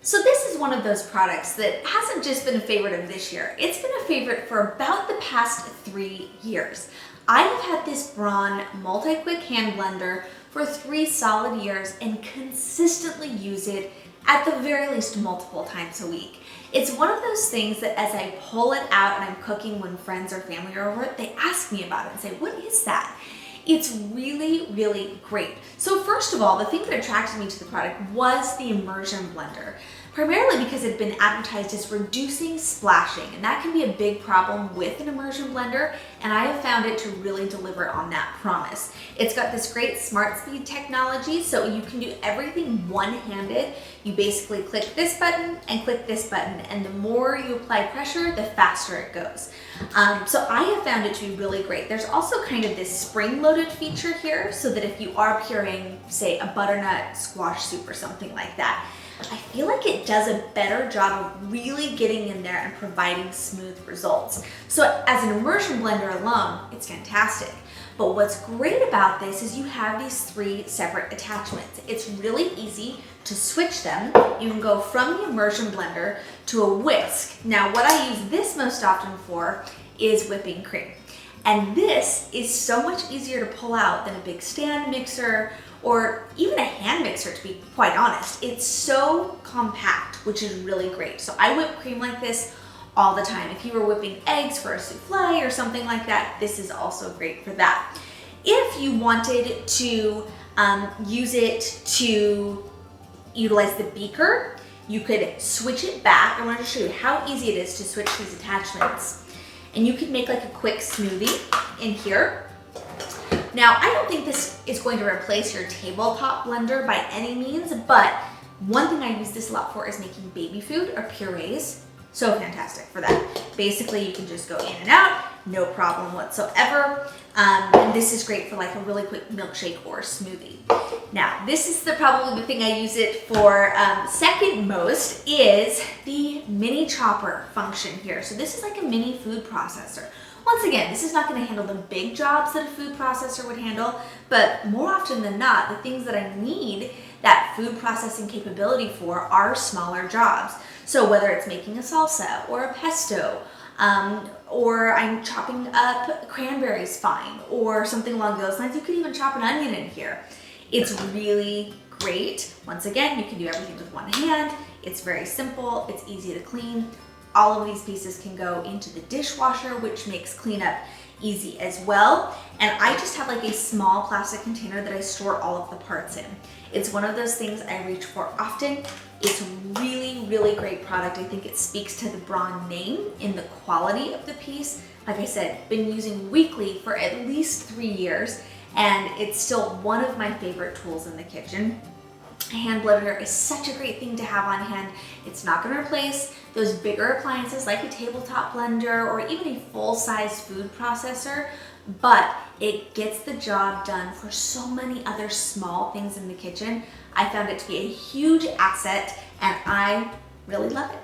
So this is one of those products that hasn't just been a favorite of this year. It's been a favorite for about the past 3 years. I have had this Braun multi-quick hand blender for 3 solid years and consistently use it at the very least multiple times a week. It's one of those things that as I pull it out and I'm cooking when friends or family are over, they ask me about it and say, what is that? It's really, really great. So first of all, the thing that attracted me to the product was the immersion blender, primarily because it had been advertised as reducing splashing, and that can be a big problem with an immersion blender, and I have found it to really deliver on that promise. It's got this great smart speed technology, so you can do everything one-handed. You basically click this button and click this button, and the more you apply pressure, the faster it goes. So I have found it to be really great. There's also kind of this spring-loaded feature here, so that if you are pureeing, say, a butternut squash soup or something like that, I feel like it does a better job of really getting in there and providing smooth results. So as an immersion blender alone, it's fantastic. But what's great about this is you have these 3 separate attachments. It's really easy to switch them. You can go from the immersion blender to a whisk. Now, what I use this most often for is whipping cream. And this is so much easier to pull out than a big stand mixer or even a hand mixer, to be quite honest. It's so compact, which is really great. So I whip cream like this all the time. If you were whipping eggs for a souffle or something like that, this is also great for that. If you wanted to use it to utilize the beaker, you could switch it back. I wanted to show you how easy it is to switch these attachments. And you could make like a quick smoothie in here. Now, I don't think this is going to replace your tabletop blender by any means, but one thing I use this a lot for is making baby food or purees. So fantastic for that. Basically, you can just go in and out, no problem whatsoever. And this is great for like a really quick milkshake or smoothie. Now, this is probably the thing I use it for second most is the mini chopper function here. So this is like a mini food processor. Once again, this is not going to handle the big jobs that a food processor would handle, but more often than not, the things that I need that food processing capability for are smaller jobs. So whether it's making a salsa or a pesto, or I'm chopping up cranberries fine, or something along those lines, you could even chop an onion in here. It's really great. Once again, you can do everything with one hand. It's very simple. It's easy to clean. All of these pieces can go into the dishwasher, which makes cleanup easy as well. And I just have like a small plastic container that I store all of the parts in. It's one of those things I reach for often. It's really, really great product. I think it speaks to the Braun name in the quality of the piece. Like I said, been using weekly for at least 3 years, and it's still one of my favorite tools in the kitchen. A hand blender is such a great thing to have on hand. It's not going to replace those bigger appliances like a tabletop blender or even a full-size food processor, but it gets the job done for so many other small things in the kitchen. I found it to be a huge asset, and I really love it.